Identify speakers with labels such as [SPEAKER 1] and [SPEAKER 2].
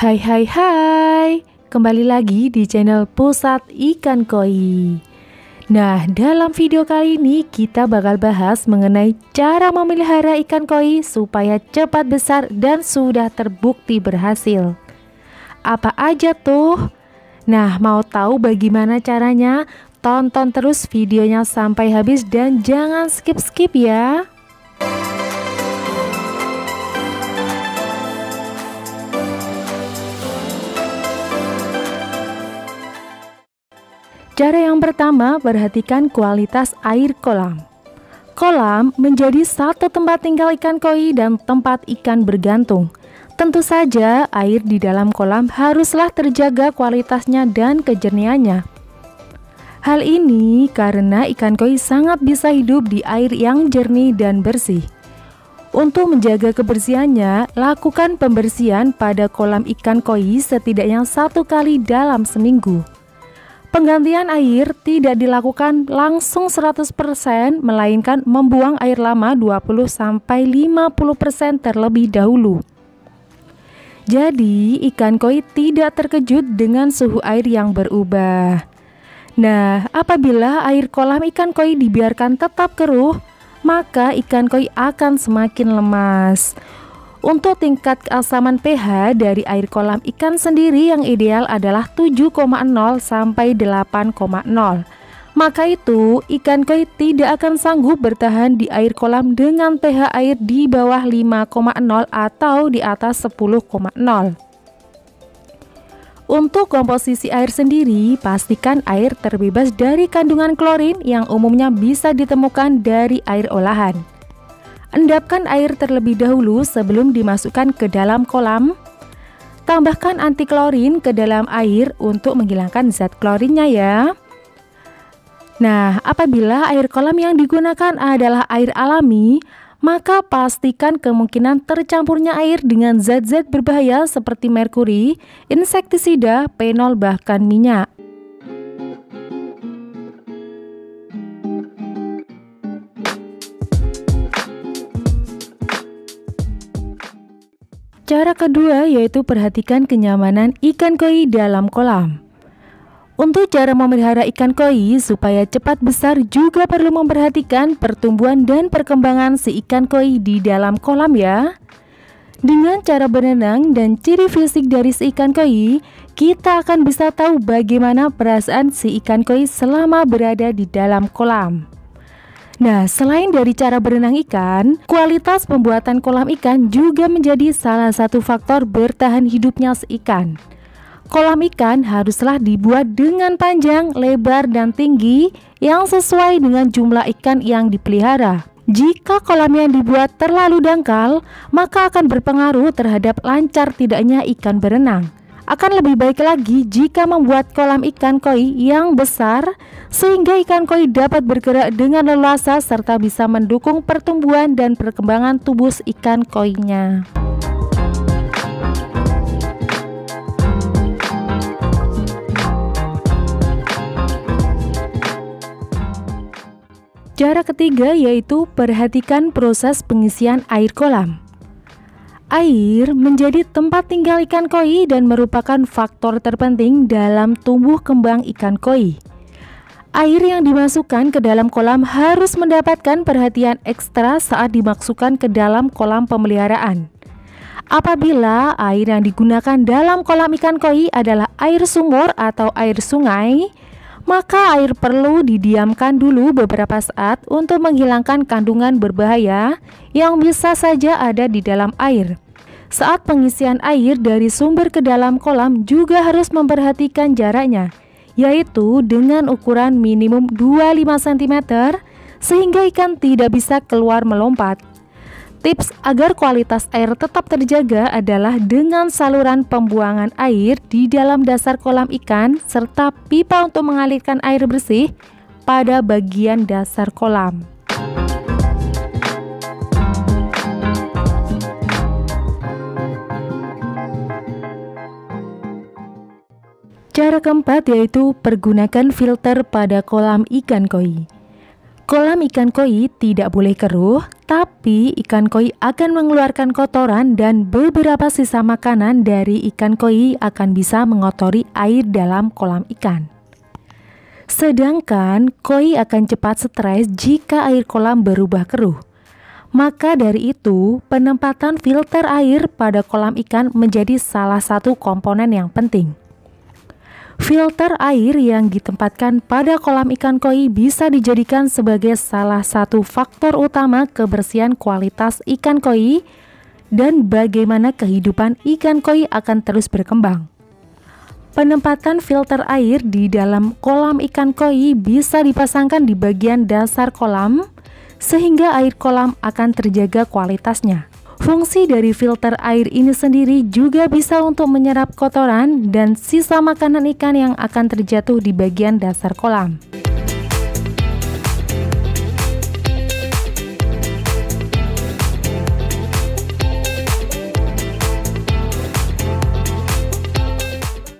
[SPEAKER 1] Hai hai hai, kembali lagi di channel Pusat Ikan Koi. Nah, dalam video kali ini kita bakal bahas mengenai cara memelihara ikan koi supaya cepat besar dan sudah terbukti berhasil. Apa aja tuh? Nah, mau tahu bagaimana caranya? Tonton terus videonya sampai habis dan jangan skip-skip ya. Cara yang pertama, perhatikan kualitas air kolam. Kolam menjadi satu tempat tinggal ikan koi dan tempat ikan bergantung. Tentu saja air di dalam kolam haruslah terjaga kualitasnya dan kejernihannya. Hal ini karena ikan koi sangat bisa hidup di air yang jernih dan bersih. Untuk menjaga kebersihannya, lakukan pembersihan pada kolam ikan koi setidaknya 1 kali dalam seminggu. Penggantian air tidak dilakukan langsung 100%, melainkan membuang air lama 20-50% terlebih dahulu. Jadi, ikan koi tidak terkejut dengan suhu air yang berubah. Nah, apabila air kolam ikan koi dibiarkan tetap keruh, maka ikan koi akan semakin lemas. Untuk tingkat keasaman pH dari air kolam ikan sendiri yang ideal adalah 7,0 sampai 8,0. Maka itu, ikan koi tidak akan sanggup bertahan di air kolam dengan pH air di bawah 5,0 atau di atas 10,0. Untuk komposisi air sendiri, pastikan air terbebas dari kandungan klorin yang umumnya bisa ditemukan dari air olahan. Endapkan air terlebih dahulu sebelum dimasukkan ke dalam kolam. Tambahkan anti klorin ke dalam air untuk menghilangkan zat klorinnya ya. Nah, apabila air kolam yang digunakan adalah air alami, maka pastikan kemungkinan tercampurnya air dengan zat-zat berbahaya seperti merkuri, insektisida, fenol, bahkan minyak. Cara kedua yaitu perhatikan kenyamanan ikan koi dalam kolam. Untuk cara memelihara ikan koi supaya cepat besar juga perlu memperhatikan pertumbuhan dan perkembangan si ikan koi di dalam kolam ya. Dengan cara berenang dan ciri fisik dari si ikan koi, kita akan bisa tahu bagaimana perasaan si ikan koi selama berada di dalam kolam. Nah, selain dari cara berenang ikan, kualitas pembuatan kolam ikan juga menjadi salah satu faktor bertahan hidupnya ikan. Kolam ikan haruslah dibuat dengan panjang, lebar, dan tinggi yang sesuai dengan jumlah ikan yang dipelihara. Jika kolam yang dibuat terlalu dangkal, maka akan berpengaruh terhadap lancar tidaknya ikan berenang. Akan lebih baik lagi jika membuat kolam ikan koi yang besar sehingga ikan koi dapat bergerak dengan leluasa serta bisa mendukung pertumbuhan dan perkembangan tubuh ikan koinya. Cara ketiga yaitu perhatikan proses pengisian air kolam. Air menjadi tempat tinggal ikan koi dan merupakan faktor terpenting dalam tumbuh kembang ikan koi. Air yang dimasukkan ke dalam kolam harus mendapatkan perhatian ekstra saat dimasukkan ke dalam kolam pemeliharaan. Apabila air yang digunakan dalam kolam ikan koi adalah air sumur atau air sungai, maka air perlu didiamkan dulu beberapa saat untuk menghilangkan kandungan berbahaya yang bisa saja ada di dalam air. Saat pengisian air dari sumber ke dalam kolam juga harus memperhatikan jaraknya, yaitu dengan ukuran minimum 25 cm sehingga ikan tidak bisa keluar melompat. Tips agar kualitas air tetap terjaga adalah dengan saluran pembuangan air di dalam dasar kolam ikan serta pipa untuk mengalirkan air bersih pada bagian dasar kolam. Cara keempat yaitu pergunakan filter pada kolam ikan koi. Kolam ikan koi tidak boleh keruh, tapi ikan koi akan mengeluarkan kotoran dan beberapa sisa makanan dari ikan koi akan bisa mengotori air dalam kolam ikan. Sedangkan koi akan cepat stres jika air kolam berubah keruh. Maka dari itu, penempatan filter air pada kolam ikan menjadi salah satu komponen yang penting. Filter air yang ditempatkan pada kolam ikan koi bisa dijadikan sebagai salah satu faktor utama kebersihan kualitas ikan koi dan bagaimana kehidupan ikan koi akan terus berkembang. Penempatan filter air di dalam kolam ikan koi bisa dipasangkan di bagian dasar kolam sehingga air kolam akan terjaga kualitasnya. Fungsi dari filter air ini sendiri juga bisa untuk menyerap kotoran dan sisa makanan ikan yang akan terjatuh di bagian dasar kolam.